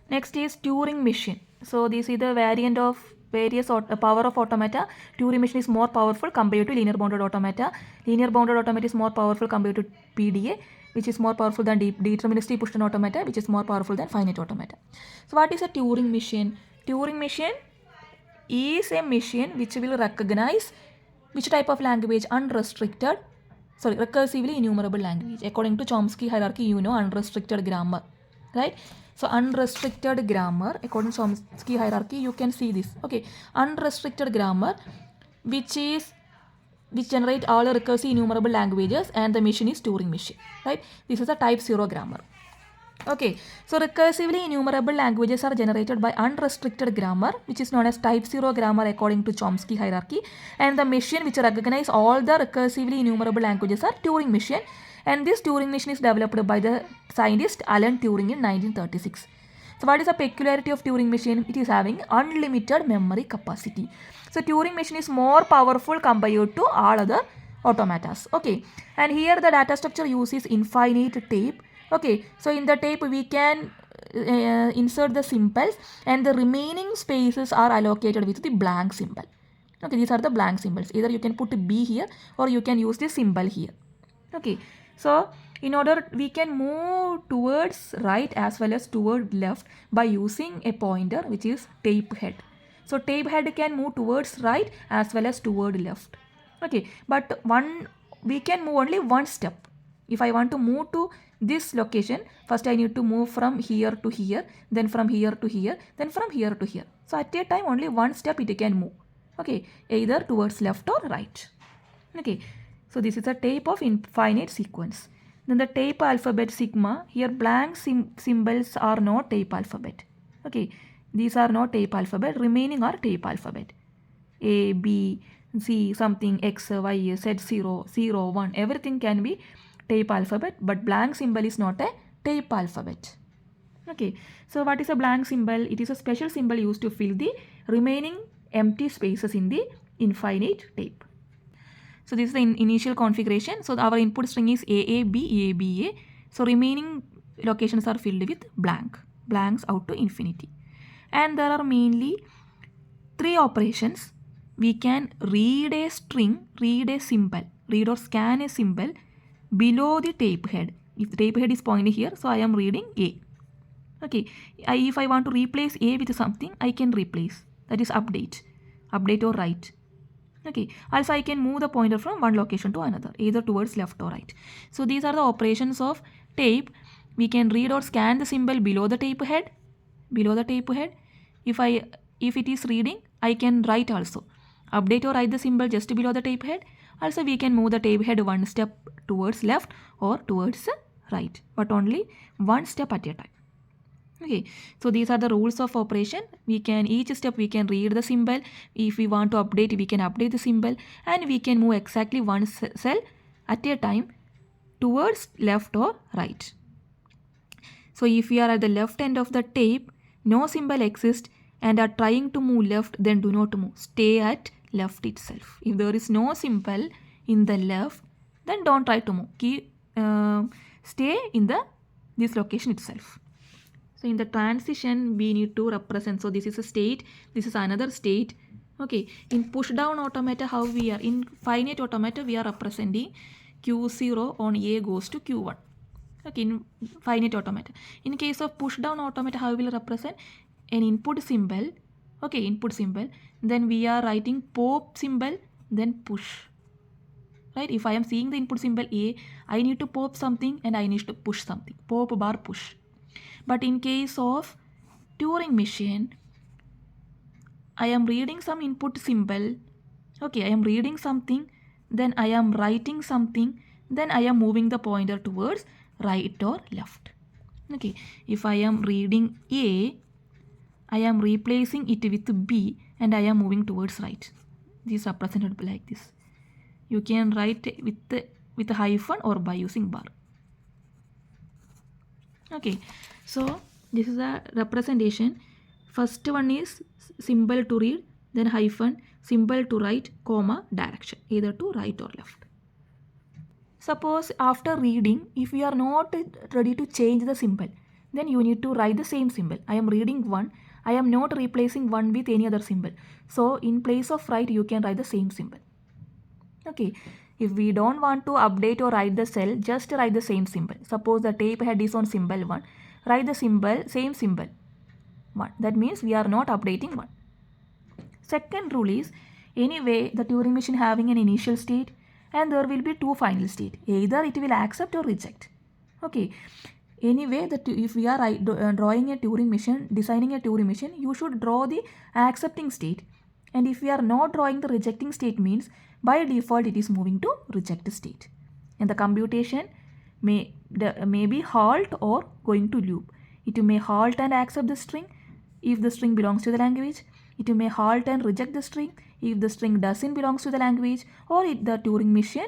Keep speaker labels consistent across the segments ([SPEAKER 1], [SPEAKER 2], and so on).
[SPEAKER 1] Next is Turing machine. So this is the variant of various power of automata. Turing machine is more powerful compared to linear bounded automata. Linear bounded automata is more powerful compared to PDA, which is more powerful than deterministic Pushton automata, which is more powerful than finite automata. So what is a Turing machine? Turing machine is a machine which will recognize which type of language? Recursively enumerable language. According to Chomsky hierarchy, you know unrestricted grammar, right? So unrestricted grammar, according to Chomsky hierarchy, you can see this. Okay, unrestricted grammar, which generate all recursive enumerable languages, and the machine is Turing machine, right? This is a type 0 grammar. Okay, so recursively enumerable languages are generated by unrestricted grammar, which is known as type 0 grammar according to Chomsky hierarchy, and the machine which recognize all the recursively enumerable languages are Turing machine, and this Turing machine is developed by the scientist Alan Turing in 1936. So what is the peculiarity of Turing machine? It is having unlimited memory capacity. So Turing machine is more powerful compared to all other automatas. Okay, and here the data structure uses infinite tape. Okay, so in the tape we can insert the symbols, and the remaining spaces are allocated with the blank symbol. Okay, these are the blank symbols. Either you can put B here or you can use the symbol here. Okay, so in order we can move towards right as well as toward left by using a pointer, which is tape head. So tape head can move towards right as well as toward left. Okay, but we can move only one step. If I want to move to this location, first I need to move from here to here, then from here to here, then from here to here. So at a time only one step it can move. Okay, either towards left or right. Okay, so this is a tape of infinite sequence. Then the tape alphabet sigma, here blank symbols are not tape alphabet. Okay, these are not tape alphabet, remaining are tape alphabet. A, B, C, something, X, Y, Z, 0, 0, 1, everything can be tape alphabet, but blank symbol is not a tape alphabet. Okay, so what is a blank symbol? It is a special symbol used to fill the remaining empty spaces in the infinite tape. So this is the initial configuration. So our input string is AAB, ABA. So remaining locations are filled with blanks out to infinity. And there are mainly 3 operations. We can read a string, read a symbol, read or scan a symbol below the tape head. If the tape head is pointing here, so I am reading A. Okay, if I want to replace A with something, I can replace. That is update or write. Okay, also I can move the pointer from one location to another, either towards left or right. So these are the operations of tape. We can read or scan the symbol below the tape head. If it is reading, I can write also. Update or write the symbol just below the tape head. Also we can move the tape head one step towards left or towards right, but only one step at a time. Okay, so these are the rules of operation. Each step we can read the symbol. If we want to update, we can update the symbol, and we can move exactly one cell at a time towards left or right. So if we are at the left end of the tape, no symbol exists, and are trying to move left, then do not move. Stay at left itself. If there is no symbol in the left, then don't try to move. Stay in this location itself. So in the transition, we need to represent. So this is a state, this is another state. Okay, in push down automata, how we are? In finite automata, we are representing Q0 on A goes to Q1. Okay, in finite automata. In case of push down automata, how we will represent? An input symbol. Okay, input symbol. Then we are writing pop symbol, then push. Right, if I am seeing the input symbol A, I need to pop something and I need to push something. Pop bar push. But in case of Turing machine, I am reading some input symbol. Okay, I am reading something, then I am writing something, then I am moving the pointer towards right or left. Okay, if I am reading A, I am replacing it with B and I am moving towards right. This is represented like this. You can write with a hyphen or by using bar. Okay, so this is a representation. First one is symbol to read, then hyphen, symbol to write, comma, direction, either to right or left. Suppose after reading, if we are not ready to change the symbol, then you need to write the same symbol. I am reading 1. I am not replacing 1 with any other symbol. So in place of write, you can write the same symbol. Okay. If we don't want to update or write the cell, just write the same symbol. Suppose the tape head is on symbol 1. Write the symbol, same symbol 1. That means we are not updating 1. Second rule is, anyway, the Turing machine having an initial state and there will be two final state. Either it will accept or reject. Okay. Anyway, if we are drawing a Turing machine, designing a Turing machine, you should draw the accepting state. And if we are not drawing the rejecting state, means by default it is moving to reject state. And the computation may be halt or going to loop. It may halt and accept the string if the string belongs to the language. It may halt and reject the string if the string doesn't belongs to the language, or if the Turing machine,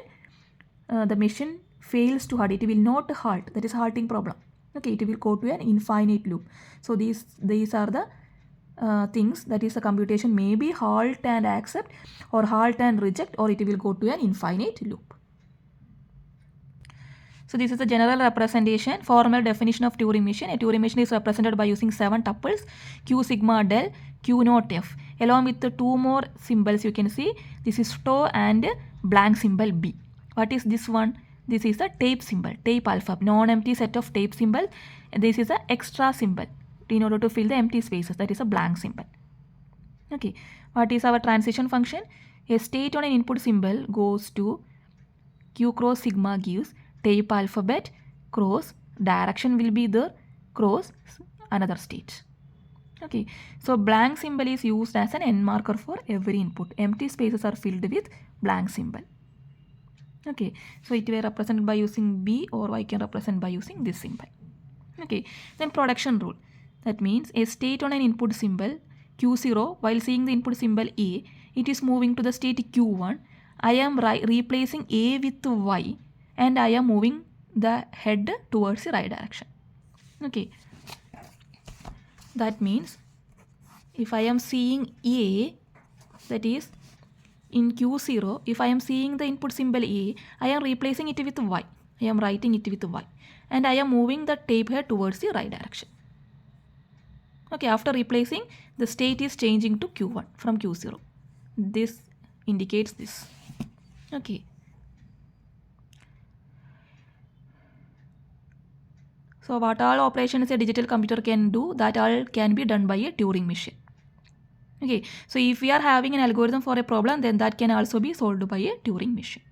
[SPEAKER 1] the machine fails to halt. It will not halt. That is halting problem. Okay, it will go to an infinite loop. So these are the things, that is the computation may be halt and accept, or halt and reject, or it will go to an infinite loop. So this is the general representation, formal definition of Turing machine. A Turing machine is represented by using 7 tuples, Q sigma del, Q naught f. Along with the 2 more symbols you can see, this is tau and blank symbol B. What is this one? This is the tape symbol, tape alphabet, non-empty set of tape symbol. And this is the extra symbol in order to fill the empty spaces, that is a blank symbol. Okay, what is our transition function? A state on an input symbol goes to Q cross sigma gives tape alphabet cross direction will be there cross another state. Okay, so blank symbol is used as an end marker for every input. Empty spaces are filled with blank symbol. Okay, so it will represent by using B, or I can represent by using this symbol. Okay, then production rule. That means a state on an input symbol Q0, while seeing the input symbol A, it is moving to the state Q1. I am replacing A with Y, and I am moving the head towards the right direction. Okay, that means if I am seeing A, that is in Q0, if I am seeing the input symbol A, I am replacing it with Y. I am writing it with Y, and I am moving the tape head towards the right direction. Okay, after replacing, the state is changing to Q1 from Q0. This indicates this. Okay. So what all operations a digital computer can do, that all can be done by a Turing machine. Okay, so if we are having an algorithm for a problem, then that can also be solved by a Turing machine.